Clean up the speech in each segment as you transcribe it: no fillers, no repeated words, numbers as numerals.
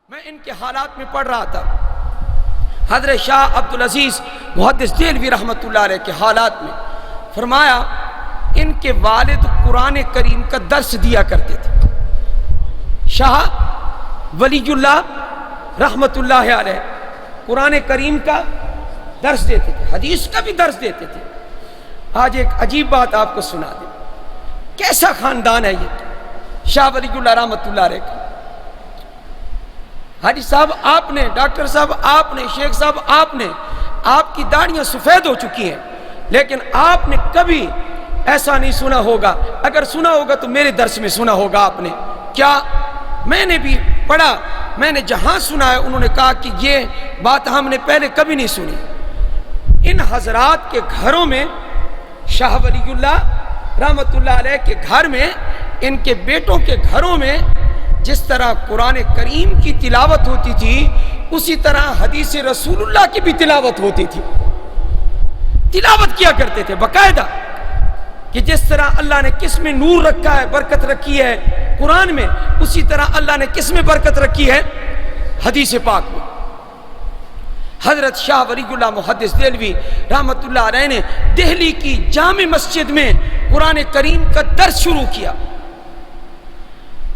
میں ان کے حالات میں پڑھ رہا تھا، حضرت شاہ عبدالعزیز محدث دہلوی رحمۃ اللہ علیہ کے حالات میں فرمایا ان کے والد قرآن کریم کا درس دیا کرتے تھے۔ شاہ ولی اللہ رحمۃ اللہ علیہ قرآن کریم کا درس دیتے تھے، حدیث کا بھی درس دیتے تھے۔ آج ایک عجیب بات آپ کو سنا دیں، کیسا خاندان ہے یہ شاہ ولی اللہ رحمۃ اللہ علیہ کا۔ حاجی صاحب آپ نے، ڈاکٹر صاحب آپ نے، شیخ صاحب آپ کی داڑیاں سفید ہو چکی ہیں، لیکن آپ نے کبھی ایسا نہیں سنا ہوگا، اگر سنا ہوگا تو میرے درس میں سنا ہوگا آپ نے۔ کیا؟ میں نے بھی پڑھا، میں نے جہاں سنا ہے انہوں نے کہا کہ یہ بات ہم نے پہلے کبھی نہیں سنی۔ ان حضرات کے گھروں میں، شاہ ولی اللہ رحمۃ اللہ علیہ کے گھر میں، ان کے بیٹوں کے گھروں میں جس طرح قرآن کریم کی تلاوت ہوتی تھی، اسی طرح حدیث رسول اللہ کی بھی تلاوت ہوتی تھی۔ تلاوت کیا کرتے تھے باقاعدہ، کہ جس طرح اللہ نے کس میں نور رکھا ہے، برکت رکھی ہے قرآن میں، اسی طرح اللہ نے کس میں برکت رکھی ہے، حدیث پاک میں۔ حضرت شاہ ولی اللہ محدث دہلوی رحمۃ اللہ علیہ نے دہلی کی جامع مسجد میں قرآن کریم کا درس شروع کیا۔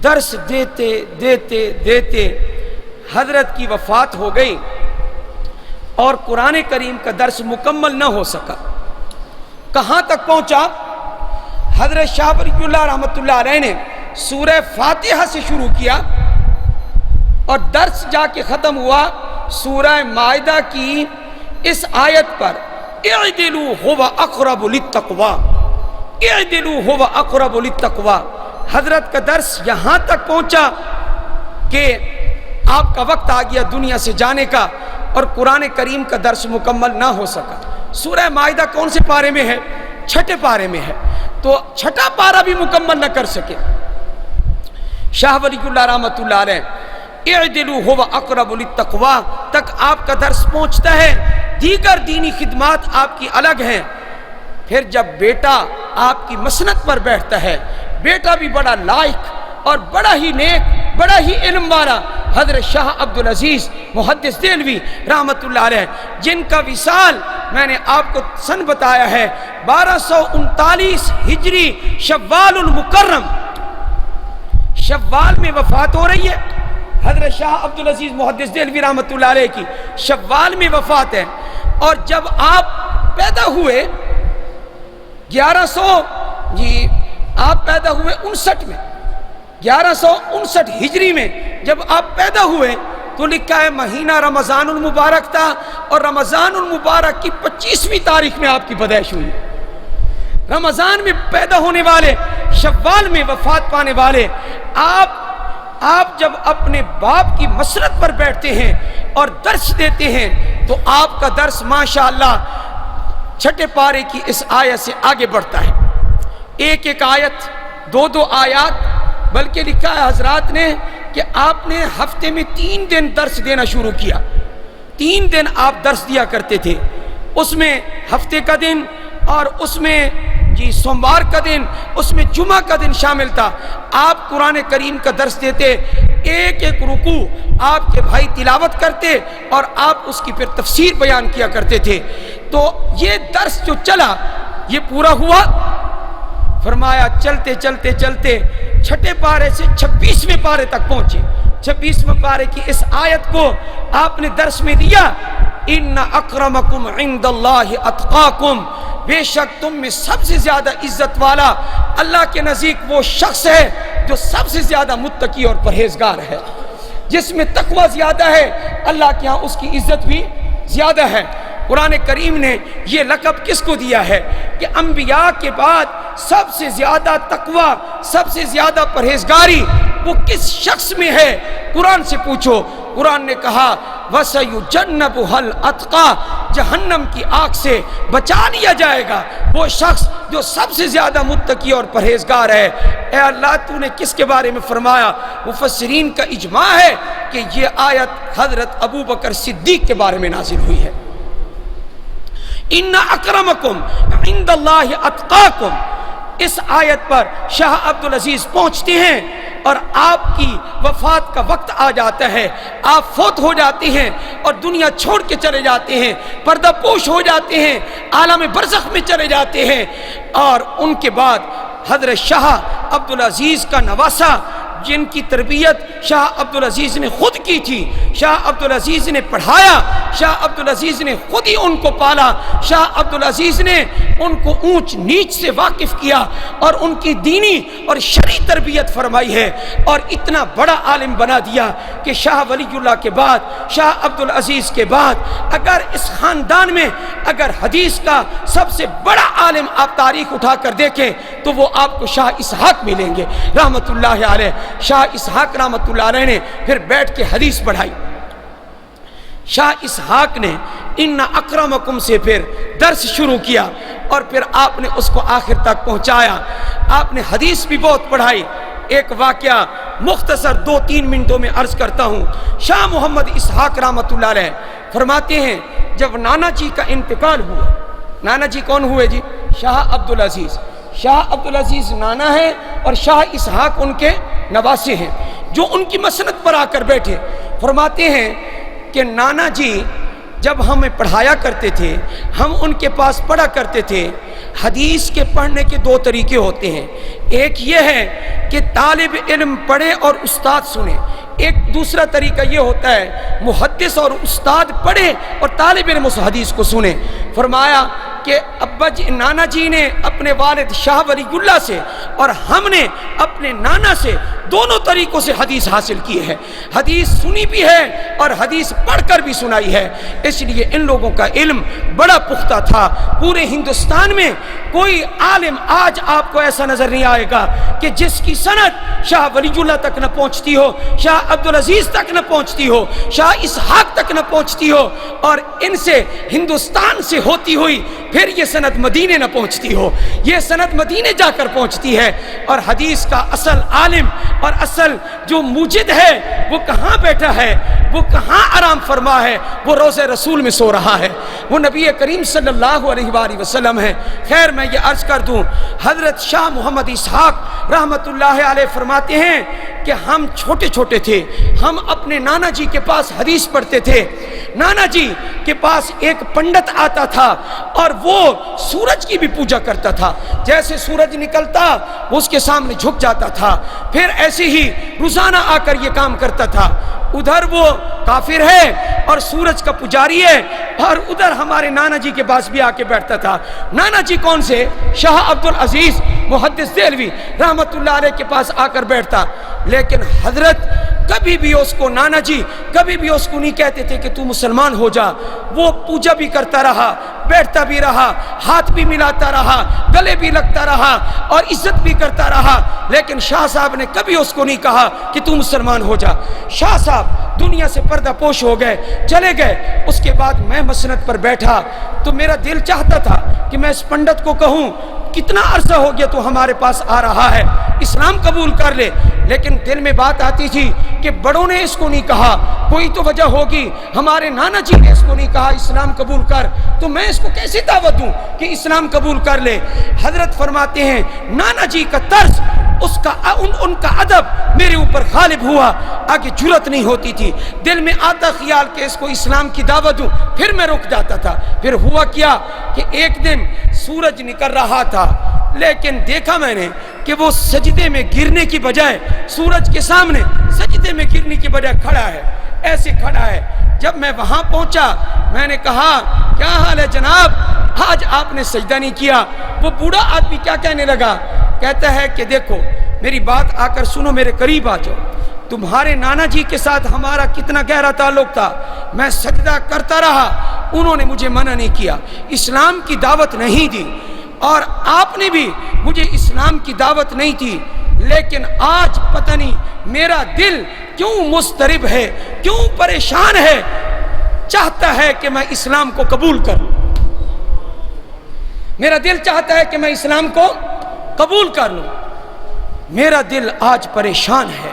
درس دیتے دیتے دیتے حضرت کی وفات ہو گئی اور قرآن کریم کا درس مکمل نہ ہو سکا۔ کہاں تک پہنچا؟ حضرت شاہ ولی اللہ رحمۃ اللہ علیہ نے سورہ فاتحہ سے شروع کیا اور درس جا کے ختم ہوا سورہ مائدہ کی اس آیت پر، اعدلوا هو اقرب للتقوی، اعدلوا هو اقرب للتقوی۔ حضرت کا درس یہاں تک پہنچا کہ آپ کا وقت آ گیا دنیا سے جانے کا اور قرآن کریم کا درس مکمل نہ ہو سکا۔ سورہ مائدہ کون سے پارے میں ہے؟ چھٹے پارے میں ہے، تو چھٹا پارہ بھی مکمل نہ کر سکے۔ شاہ ولی اللہ رحمۃ اللہ علیہ اعدلوا هو اقرب للتقوی تک آپ کا درس پہنچتا ہے، دیگر دینی خدمات آپ کی الگ ہیں۔ پھر جب بیٹا آپ کی مسند پر بیٹھتا ہے، بیٹا بھی بڑا لائق اور بڑا ہی نیک، بڑا ہی علم والا، حضرت شاہ عبدالعزیز محدث دہلوی رحمۃ اللہ علیہ، جن کا وصال میں نے آپ کو سن بتایا ہے 1239 ہجری شوال المکرم، شوال میں وفات ہو رہی ہے۔ حضرت شاہ عبدالعزیز محدث دہلوی رحمۃ اللہ علیہ کی شوال میں وفات ہے، اور جب آپ پیدا ہوئے آپ پیدا ہوئے 59 میں، 1159 ہجری میں جب آپ پیدا ہوئے تو لکھا ہے مہینہ رمضان المبارک تھا، اور رمضان المبارک کی 25ویں تاریخ میں آپ کی پیدائش ہوئی۔ رمضان میں پیدا ہونے والے، شوال میں وفات پانے والے، آپ جب اپنے باپ کی مسرت پر بیٹھتے ہیں اور درس دیتے ہیں تو آپ کا درس ماشاءاللہ چھٹے پارے کی اس آیت سے آگے بڑھتا ہے، ایک ایک آیت، دو آیات، بلکہ لکھا ہے حضرات نے کہ آپ نے ہفتے میں 3 دن درس دینا شروع کیا۔ 3 دن آپ درس دیا کرتے تھے، اس میں ہفتے کا دن اور اس میں سوموار کا دن، اس میں جمعہ کا دن شامل تھا۔ آپ قرآن کریم کا درس دیتے، ایک ایک رکوع آپ کے بھائی تلاوت کرتے اور آپ اس کی پھر تفسیر بیان کیا کرتے تھے۔ تو یہ درس جو چلا یہ پورا ہوا، فرمایا چلتے چلتے چلتے چھٹے پارے سے 26ویں پارے تک پہنچے۔ 26ویں پارے کی اس آیت کو آپ نے درس میں دیا، ان اکرمکم عند اللہ اتقاکم، بے شک تم میں سب سے زیادہ عزت والا اللہ کے نزدیک وہ شخص ہے جو سب سے زیادہ متقی اور پرہیزگار ہے۔ جس میں تقوی زیادہ ہے اللہ کے ہاں اس کی عزت بھی زیادہ ہے۔ قرآن کریم نے یہ لقب کس کو دیا ہے کہ انبیاء کے بعد سب سے زیادہ تقوی، سب سے زیادہ پرہیزگاری وہ کس شخص میں ہے؟ قرآن سے پوچھو۔ قرآن نے کہا وَسَيُجَنَّبُهَا الْأَتْقَى، جہنم کی آگ سے بچا لیا جائے گا وہ شخص جو سب سے زیادہ متقی اور پرہیزگار ہے۔ اے اللہ تو نے کس کے بارے میں فرمایا؟ مفسرین کا اجماع ہے کہ یہ آیت حضرت ابو بکر صدیق کے بارے میں نازل ہوئی ہے۔ ان اکرمکم عند اللہ اتقاکم، اس آیت پر شاہ عبدالعزیز پہنچتے ہیں اور آپ کی وفات کا وقت آ جاتا ہے، آپ فوت ہو جاتے ہیں اور دنیا چھوڑ کے چلے جاتے ہیں، پردہ پوش ہو جاتے ہیں، عالم برزخ میں چلے جاتے ہیں، اور ان کے بعد حضرت شاہ عبدالعزیز کا نواسہ جن کی تربیت شاہ عبدالعزیز نے خود کی تھی، شاہ عبدالعزیز نے پڑھایا، شاہ عبدالعزیز نے خود ہی ان کو پالا، شاہ عبدالعزیز نے ان کو اونچ نیچ سے واقف کیا اور ان کی دینی اور شرعی تربیت فرمائی ہے، اور اتنا بڑا عالم بنا دیا کہ شاہ ولی اللہ کے بعد، شاہ عبدالعزیز کے بعد اگر اس خاندان میں اگر حدیث کا سب سے بڑا عالم آپ تاریخ اٹھا کر دیکھیں تو وہ آپ کو شاہ اسحاق ملیں گے رحمت اللہ علیہ۔ شاہ اسحاق رحمت اللہ علیہ نے پھر بیٹھ کے حدیث پڑھائی۔ شاہ اسحاق نے ان اکرمکم سے پھر درس شروع کیا اور پھر آپ نے اس کو آخر تک پہنچایا۔ آپ نے حدیث بھی بہت پڑھائی۔ ایک واقعہ مختصر 2-3 منٹوں میں عرض کرتا ہوں۔ شاہ محمد اسحاق رحمت اللہ علیہ فرماتے ہیں جب نانا جی کا انتقال ہوا، نانا جی کون ہوئے جی؟ شاہ عبدالعزیز۔ شاہ عبدالعزیز نانا ہے اور شاہ اسحاق ان کے نواسے ہیں جو ان کی مسند پر آ کر بیٹھے۔ فرماتے ہیں کہ نانا جی جب ہمیں پڑھایا کرتے تھے، ہم ان کے پاس پڑھا کرتے تھے۔ حدیث کے پڑھنے کے 2 طریقے ہوتے ہیں، ایک یہ ہے کہ طالب علم پڑھے اور استاد سنے، ایک دوسرا طریقہ یہ ہوتا ہے محدث اور استاد پڑھے اور طالب علم اس حدیث کو سنے۔ فرمایا کہ نانا جی نے اپنے والد شاہ ولی اللہ سے اور ہم نے اپنے نانا سے دونوں طریقوں سے حدیث حاصل کی ہے، حدیث سنی بھی ہے اور حدیث پڑھ کر بھی سنائی ہے۔ اس لیے ان لوگوں کا علم بڑا پختہ تھا۔ پورے ہندوستان میں کوئی عالم آج آپ کو ایسا نظر نہیں آئے گا کہ جس کی سند شاہ ولی اللہ تک نہ پہنچتی ہو، شاہ عبدالعزیز تک نہ پہنچتی ہو، شاہ اسحاق تک نہ پہنچتی ہو، اور ان سے ہندوستان سے ہوتی ہوئی پھر یہ سند مدینے نہ پہنچتی ہو، یہ سند مدینے جا کر پہنچتی ہے۔ اور حدیث کا اصل عالم اور اصل جو موجد ہے وہ کہاں بیٹھا ہے، وہ کہاں آرام فرما ہے؟ وہ روضہ رسول میں سو رہا ہے، وہ نبی کریم صلی اللہ علیہ وآلہ وسلم ہے۔ خیر میں یہ عرض کر دوں، حضرت شاہ محمد اسحاق رحمت اللہ علیہ فرماتے ہیں کہ ہم چھوٹے چھوٹے تھے، ہم اپنے نانا جی کے پاس حدیث پڑھتے تھے۔ نانا جی کے پاس ایک پنڈت آتا تھا اور وہ سورج کی بھی پوجا کرتا تھا، جیسے سورج نکلتا وہ اس کے سامنے جھک جاتا تھا، پھر ایسے ہی روزانہ آ کر یہ کام کرتا تھا۔ ادھر وہ کافر ہے اور سورج کا پجاری ہے، اور ادھر ہمارے نانا جی کے پاس بھی آ کے بیٹھتا تھا۔ نانا جی کون سے؟ شاہ عبدالعزیز محدث دہلوی رحمت اللہ علیہ کے پاس آ کر بیٹھتا، لیکن حضرت کبھی بھی اس کو، نانا جی کبھی بھی اس کو نہیں کہتے تھے کہ تو مسلمان ہو جا۔ وہ پوجا بھی کرتا رہا، بیٹھتا بھی رہا، ہاتھ بھی ملاتا رہا، گلے بھی لگتا رہا اور عزت بھی کرتا رہا، لیکن شاہ صاحب نے کبھی اس کو نہیں کہا کہ تو مسلمان ہو جا۔ شاہ صاحب دنیا سے پردہ پوش ہو گئے، چلے گئے۔ اس کے بعد میں مسند پر بیٹھا تو میرا دل چاہتا تھا کہ میں اس پنڈت کو کہوں کتنا عرصہ ہو گیا تو ہمارے پاس آ رہا ہے، اسلام قبول کر لے، لیکن دل میں بات آتی تھی کہ بڑوں نے اس کو نہیں کہا، کوئی تو وجہ ہوگی، ہمارے نانا جی نے اس کو نہیں کہا اسلام قبول کر، تو میں اس کو کیسے دعوت دوں کہ اسلام قبول کر لے؟ حضرت فرماتے ہیں نانا جی کا طرز، ان کا ادب میرے اوپر غالب ہوا، آگے جرت نہیں ہوتی تھی، دل میں آتا خیال کہ اس کو اسلام کی دعوت دوں، پھر میں رک جاتا تھا۔ پھر ہوا کیا کہ ایک دن سورج نکل رہا تھا، لیکن دیکھا میں نے کہ وہ سجدے میں گرنے کی بجائے، سورج کے سامنے سجدے میں گرنے کی بجائے کھڑا ہے، ایسے کھڑا ہے۔ جب میں وہاں پہنچا میں نے کہا کیا حال ہے جناب، آج آپ نے سجدہ نہیں کیا؟ وہ بوڑھا آدمی کیا کہنے لگا، کہتا ہے کہ دیکھو میری بات آ کر سنو، میرے قریب آ جاؤ، تمہارے نانا جی کے ساتھ ہمارا کتنا گہرا تعلق تھا، میں سجدہ کرتا رہا، انہوں نے مجھے منع نہیں کیا، اسلام کی دعوت نہیں دی، اور آپ نے بھی مجھے اسلام کی دعوت نہیں تھی، لیکن آج پتہ نہیں میرا دل کیوں مضطرب ہے، کیوں پریشان ہے، چاہتا ہے کہ میں اسلام کو قبول کروں، میرا دل چاہتا ہے کہ میں اسلام کو قبول کر لوں، میرا دل آج پریشان ہے۔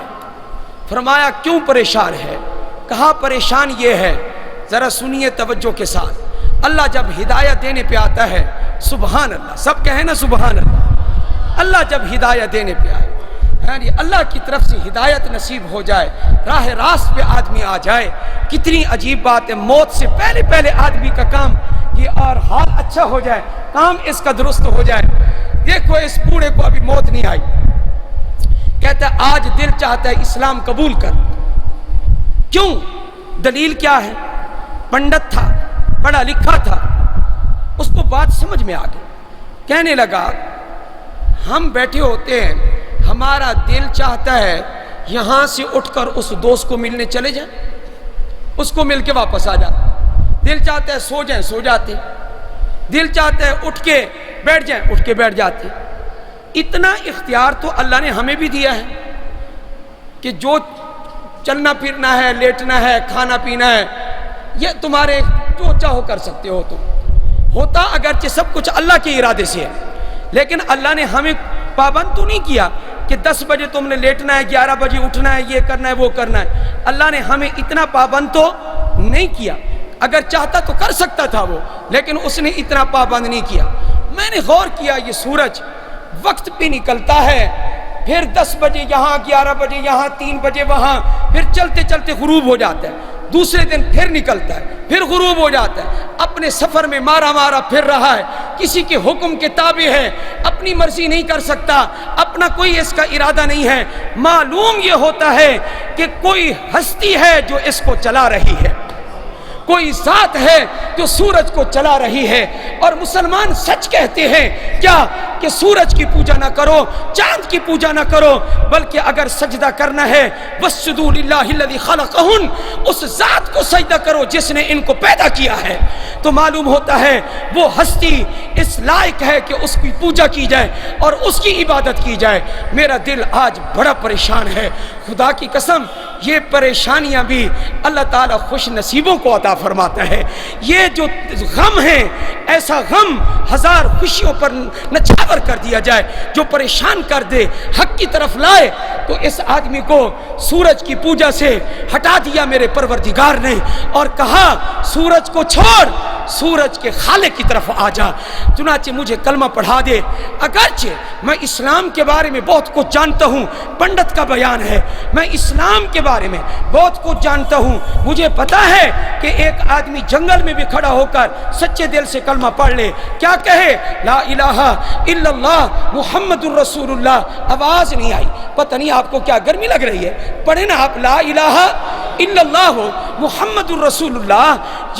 فرمایا کیوں پریشان ہے؟ کہا پریشان یہ ہے، ذرا سنیے توجہ کے ساتھ، اللہ جب ہدایت دینے پہ آتا ہے، سبحان اللہ، سب کہیں نا سبحان اللہ، اللہ جب ہدایت دینے پہ آئے، یعنی اللہ کی طرف سے ہدایت نصیب ہو جائے، راہ راست پہ آدمی آ جائے، کتنی عجیب بات ہے۔ موت سے پہلے پہلے آدمی کا کام یہ اور حال اچھا ہو جائے، کام اس کا درست ہو جائے۔ دیکھو اس بوڑھے کو ابھی موت نہیں آئی، کہتا ہے آج دل چاہتا ہے اسلام قبول کر۔ کیوں؟ دلیل کیا ہے؟ پنڈت تھا، پڑھا لکھا تھا، اس کو بات سمجھ میں آ گئی۔ کہنے لگا ہم بیٹھے ہوتے ہیں، ہمارا دل چاہتا ہے یہاں سے اٹھ کر اس دوست کو ملنے چلے جائیں، اس کو مل کے واپس آ جاتے۔ دل چاہتا ہے سو جائیں، سو جاتے۔ دل چاہتا ہے اٹھ کے بیٹھ جائیں، اٹھ کے بیٹھ جاتے۔ اتنا اختیار تو اللہ نے ہمیں بھی دیا ہے کہ جو چلنا پھرنا ہے، لیٹنا ہے، کھانا پینا ہے، یہ تمہارے جو چاہو کر سکتے ہو۔ تو ہوتا اگرچہ سب کچھ اللہ کے ارادے سے ہے، لیکن اللہ نے ہمیں پابند تو نہیں کیا کہ 10 بجے تم نے لیٹنا ہے، 11 بجے اٹھنا ہے، یہ کرنا ہے، وہ کرنا ہے۔ اللہ نے ہمیں اتنا پابند تو نہیں کیا، اگر چاہتا تو کر سکتا تھا وہ، لیکن اس نے اتنا پابند نہیں کیا۔ میں نے غور کیا، یہ سورج وقت پہ نکلتا ہے، پھر 10 بجے یہاں، 11 بجے یہاں، 3 بجے وہاں، پھر چلتے چلتے غروب ہو جاتا ہے، دوسرے دن پھر نکلتا ہے، پھر غروب ہو جاتا ہے، اپنے سفر میں مارا مارا پھر رہا ہے، کسی کے حکم کے تابع ہے، اپنی مرضی نہیں کر سکتا، اپنا کوئی اس کا ارادہ نہیں ہے۔ معلوم یہ ہوتا ہے کہ کوئی ہستی ہے جو اس کو چلا رہی ہے، کوئی ذات ہے جو سورج کو چلا رہی ہے۔ اور مسلمان سچ کہتے ہیں کیا کہ سورج کی پوجا نہ کرو، چاند کی پوجا نہ کرو، بلکہ اگر سجدہ کرنا ہے وَاسْجُدُوا لِلَّهِ الَّذِي خَلَقَهُنَّ، اس ذات کو سجدہ کرو جس نے ان کو پیدا کیا ہے۔ تو معلوم ہوتا ہے وہ ہستی اس لائق ہے کہ اس کی پوجا کی جائے اور اس کی عبادت کی جائے۔ میرا دل آج بڑا پریشان ہے، خدا کی قسم یہ پریشانیاں بھی اللہ تعالیٰ خوش نصیبوں کو عطا فرماتا ہے۔ یہ جو غم ہے، ایسا غم 1000 خوشیوں پر نچھاور کر دیا جائے، جو پریشان کر دے، حق کی طرف لائے، تو اس آدمی کو سورج کی پوجا سے ہٹا دیا میرے پروردگار نے، اور کہا سورج کو چھوڑ، سورج کے خالق کی طرف آ جا۔ چنانچہ مجھے کلمہ پڑھا دے، اگرچہ میں اسلام کے بارے میں بہت کچھ جانتا ہوں، پنڈت کا بیان ہے، میں اسلام کے بارے میں بہت کچھ جانتا ہوں، مجھے پتا ہے کہ ایک آدمی جنگل میں بھی کھڑا ہو کر سچے دل سے کلمہ پڑھ لے، کیا کہے؟ لا الہ الا اللہ محمد الرسول اللہ۔ آواز نہیں آئی، پتہ نہیں آپ کو کیا گرمی لگ رہی ہے، پڑھے نا آپ لا الہ الا اللہ محمد الرسول اللہ۔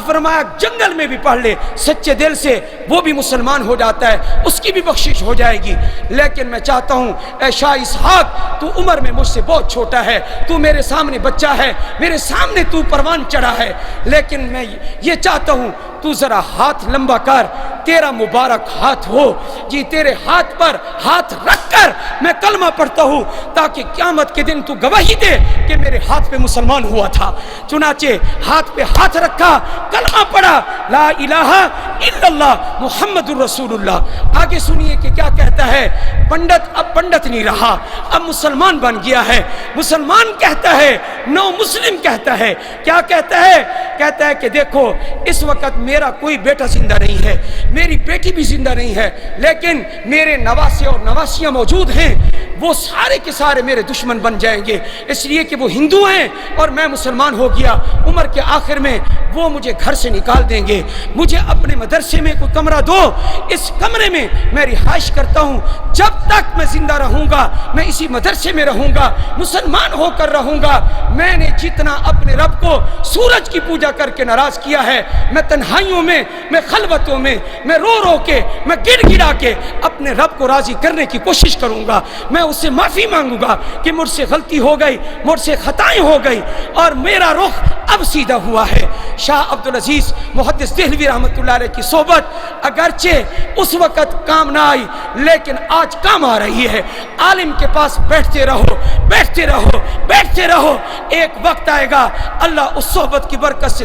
فرمایا جنگل میں بھی پڑھ لے سچے دل سے، وہ بھی مسلمان ہو جاتا ہے، اس کی بھی بخشش ہو جائے گی۔ لیکن میں چاہتا ہوں اے شاہ اسحاق، تو عمر میں مجھ سے بہت چھوٹا ہے، تو میرے سامنے بچہ ہے، میرے سامنے تو پروان چڑھا ہے، لیکن میں یہ چاہتا ہوں تو ذرا ہاتھ لمبا کر، تیرا مبارک ہاتھ ہو جی، تیرے ہاتھ پر ہاتھ رکھ کر میں کلمہ پڑھتا ہوں، تاکہ قیامت کے دن تو گواہی دے کہ میرے ہاتھ پہ مسلمان ہوا تھا۔ چنانچہ ہاتھ پہ ہاتھ رکھا، کلمہ پڑھا، لا الہ الا اللہ محمد الرسول اللہ۔ آگے سنیے کہ کیا کہتا ہے۔ پنڈت اب پنڈت نہیں رہا، اب مسلمان بن گیا ہے۔ مسلمان کہتا ہے، نو مسلم کہتا ہے، کیا کہتا ہے؟ کہتا ہے کہ دیکھو اس وقت میرا کوئی بیٹا زندہ نہیں ہے، میری بیٹی بھی زندہ نہیں ہے، لیکن میرے نواسے اور نواسیاں موجود ہیں، وہ سارے کے سارے میرے دشمن بن جائیں گے، اس لیے کہ وہ ہندو ہیں اور میں مسلمان ہو گیا۔ عمر کے آخر میں وہ مجھے گھر سے نکال دیں گے، مجھے اپنے مدرسے میں کوئی کمرہ دو، اس کمرے میں میں رہائش کرتا ہوں، جب تک میں زندہ رہوں گا میں اسی مدرسے میں رہوں گا، مسلمان ہو کر رہوں گا۔ میں نے جتنا اپنے رب کو سورج کی پوجا کر کے ناراض کیا ہے، میں تنہائیوں میں، میں خلوتوں میں، میں رو رو کے، میں گڑ گڑا کے اپنے رب کو راضی کرنے کی کوشش کروں گا۔ میں اس سے معافی مانگوں گا کہ مجھ سے غلطی ہو گئی، مجھ سے خطائیں ہو گئی، اور میرا رخ اب سیدھا ہوا ہے۔ شاہ عبدالعزیز محدث دہلوی رحمۃ اللہ علیہ کی صحبت اگرچہ اس وقت کام نہ آئی، لیکن آج کام آ رہی ہے۔ عالم کے پاس بیٹھتے رہو، بیٹھتے رہو، بیٹھتے رہو، ایک وقت آئے گا اللہ اس صحبت کی برکت سے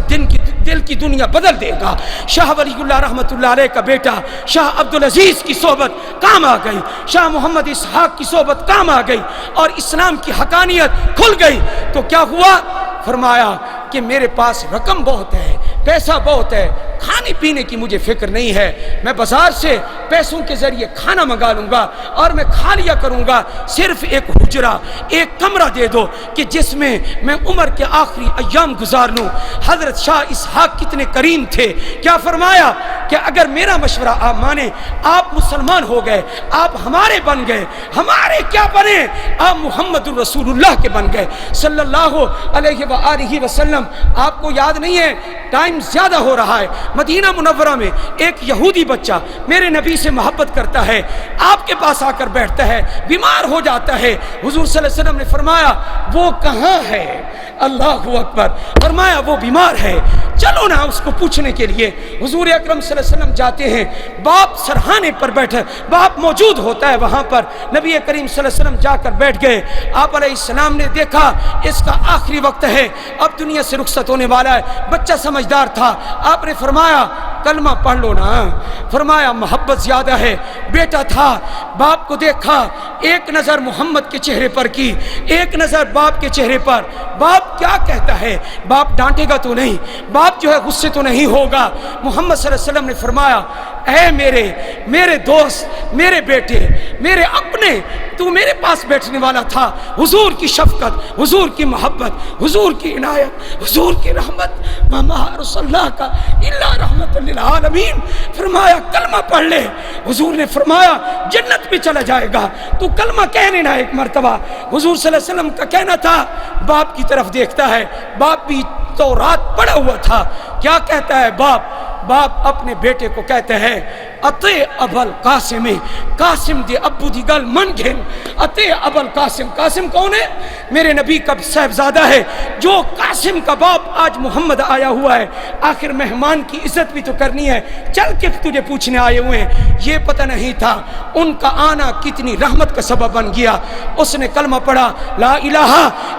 دل کی دنیا بدل دے گا۔ شاہ ولی اللہ رحمۃ اللہ علیہ کا بیٹا شاہ عبدالعزیز کی صحبت کام آ گئی، شاہ محمد اسحاق کی صحبت کام آ گئی، اور اسلام کی حقانیت کھل گئی۔ تو کیا ہوا؟ فرمایا کہ میرے پاس رقم بہت ہے، پیسہ بہت ہے، کھانے پینے کی مجھے فکر نہیں ہے، میں بازار سے پیسوں کے ذریعے کھانا منگا لوں گا اور میں کھا لیا کروں گا، صرف ایک حجرہ، ایک کمرہ دے دو کہ جس میں میں عمر کے آخری ایام گزار لوں۔ حضرت شاہ اسحاق کتنے کریم تھے، کیا فرمایا کہ اگر میرا مشورہ آپ مانیں، آپ مسلمان ہو گئے، آپ ہمارے بن گئے، ہمارے کیا بنے، آپ محمد الرسول اللہ کے بن گئے صلی اللہ علیہ وآلہ وسلم۔ آپ کو یاد نہیں ہے، ٹائم زیادہ ہو رہا ہے، مدینہ منورہ میں ایک یہودی بچہ میرے نبی سے محبت کرتا ہے، آپ کے پاس آ کر بیٹھتا ہے، بیمار ہو جاتا ہے۔ حضور صلی اللہ علیہ وسلم نے فرمایا وہ کہاں ہے؟ اللہ اکبر، فرمایا وہ بیمار ہے، چلو نا اس کو پوچھنے کے لیے۔ حضور اکرم صلی اللہ علیہ وسلم جاتے ہیں، باپ سرہانے پر بیٹھے، باپ موجود ہوتا ہے وہاں پر، نبی کریم صلی اللہ علیہ وسلم جا کر بیٹھ گئے۔ آپ علیہ السلام نے دیکھا اس کا آخری وقت ہے، اب دنیا سے رخصت ہونے والا ہے، بچہ سمجھدار تھا، آپ نے فرمایا کلمہ پڑھ لو نا، فرمایا محبت زیادہ ہے، بیٹا تھا، باپ کو دیکھا، ایک نظر محمد کے چہرے پر کی، ایک نظر باپ کے چہرے پر، باپ کیا کہتا ہے، باپ ڈانٹے گا تو نہیں، باپ جو ہے غصے تو نہیں ہوگا۔ محمد صلی اللہ علیہ وسلم نے فرمایا اے میرے دوست، میرے بیٹے، میرے اپنے، تو میرے پاس بیٹھنے والا تھا، حضور کی شفقت، حضور کی محبت، حضور کی عنایت، حضور کی رحمت، ماما رسول اللہ کا الا رحمت للعالمین، فرمایا کلمہ پڑھ لے۔ حضور نے فرمایا جنت میں چلا جائے گا، تو کلمہ کہنے نا ایک مرتبہ۔ حضور صلی اللہ علیہ وسلم کا کہنا تھا، باپ کی طرف دیکھتا ہے، باپ بھی تورات پڑھا ہوا تھا، کیا کہتا ہے باپ اپنے بیٹے کو کہتے ہیں اتے ابل قاسم، قاسم دے ابو دی گل من گھن، اتے ابل قاسم، قاسم کون ہے؟ میرے نبی کا صاحبزادہ ہے، جو قاسم کا باپ آج محمد آیا ہوا ہے، آخر مہمان کی عزت بھی تو کرنی ہے، چل کے تجھے پوچھنے آئے ہوئے ہیں۔ یہ پتہ نہیں تھا ان کا آنا کتنی رحمت کا سبب بن گیا۔ اس نے کلمہ پڑھا، لا الہ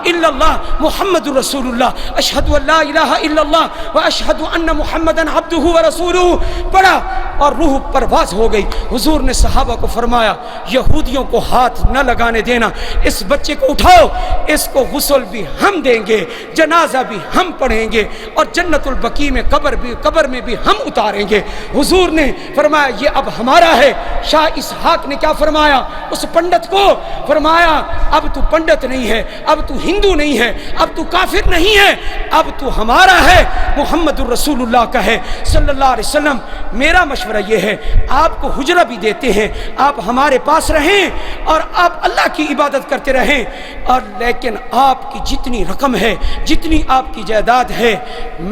الا اللہ محمد رسول اللہ، اشہد ان لا الہ الا اللہ و اشہد ان محمدًا عبدہ و رسولہ پڑھا اور روح پرواز ہو گئی۔ حضور نے صحابہ کو فرمایا یہودیوں کو ہاتھ نہ لگانے دینا، اس بچے کو اٹھاؤ، اس کو غسل بھی ہم دیں گے، جنازہ بھی ہم پڑھیں گے، اور جنت البقیع میں قبر میں بھی ہم اتاریں گے۔ حضور نے فرمایا یہ اب ہمارا ہے۔ شاہ اسحاق نے کیا فرمایا اس پنڈت کو؟ فرمایا اب تو پنڈت نہیں ہے، اب تو ہندو نہیں ہے، اب تو کافر نہیں ہے، اب تو ہمارا ہے، محمد الرسول اللہ کا ہے صلی اللہ علیہ وسلم۔ میرا مشورہ یہ ہے آپ کو حجرہ بھی دیتے ہیں، آپ ہمارے پاس رہیں اور آپ اللہ کی عبادت کرتے رہیں، اور لیکن آپ کی جتنی رقم ہے، جتنی آپ کی جائیداد ہے،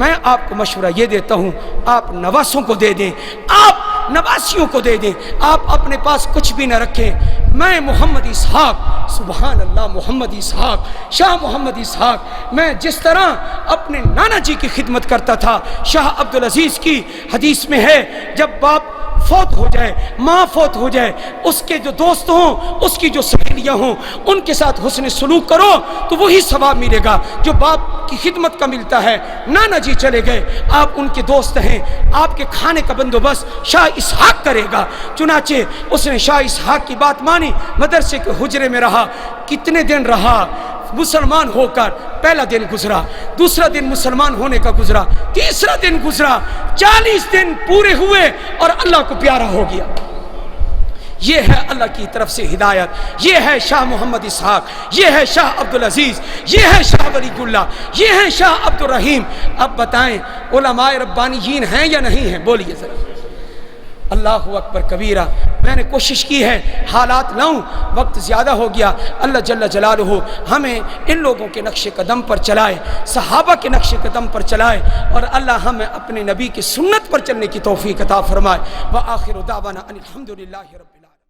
میں آپ کو مشورہ یہ دیتا ہوں آپ نواسوں کو دے دیں، آپ نواسیوں کو دے دیں، آپ اپنے پاس کچھ بھی نہ رکھیں۔ میں محمد اسحاق، سبحان اللہ، محمد اسحاق، شاہ محمد اسحاق، میں جس طرح اپنے نانا جی کی خدمت کرتا تھا، شاہ عبدالعزیز کی حدیث میں ہے جب باپ فوت ہو جائے، ماں فوت ہو جائے، اس کے جو دوست ہوں، اس کی جو سہیلیاں ہوں، ان کے ساتھ حسن سلوک کرو تو وہی ثواب ملے گا جو باپ کی خدمت کا ملتا ہے۔ نانا جی چلے گئے، آپ ان کے دوست ہیں، آپ کے کھانے کا بندوبست شاہ اسحاق کرے گا۔ چنانچہ اس نے شاہ اسحاق کی بات مانی، مدرسے کے حجرے میں رہا۔ کتنے دن رہا؟ مسلمان ہو کر پہلا دن گزرا، دوسرا دن مسلمان ہونے کا گزرا، تیسرا دن گزرا، 40 دن پورے ہوئے اور اللہ کو پیارا ہو گیا۔ یہ ہے اللہ کی طرف سے ہدایت، یہ ہے شاہ محمد اسحاق، یہ ہے شاہ عبدالعزیز، یہ ہے شاہ ولی اللہ، یہ ہے شاہ عبدالرحیم۔ اب بتائیں علماء ربانیین ہیں یا نہیں ہیں؟ بولیے ذرا۔ اللہ اکبر کبیرہ۔ میں نے کوشش کی ہے حالات لاؤں، وقت زیادہ ہو گیا۔ اللہ جل جلالہ ہمیں ان لوگوں کے نقش قدم پر چلائے، صحابہ کے نقش قدم پر چلائے، اور اللہ ہمیں اپنے نبی کی سنت پر چلنے کی توفیق عطا فرمائے۔ وآخر دعوانا ان الحمدللہ رب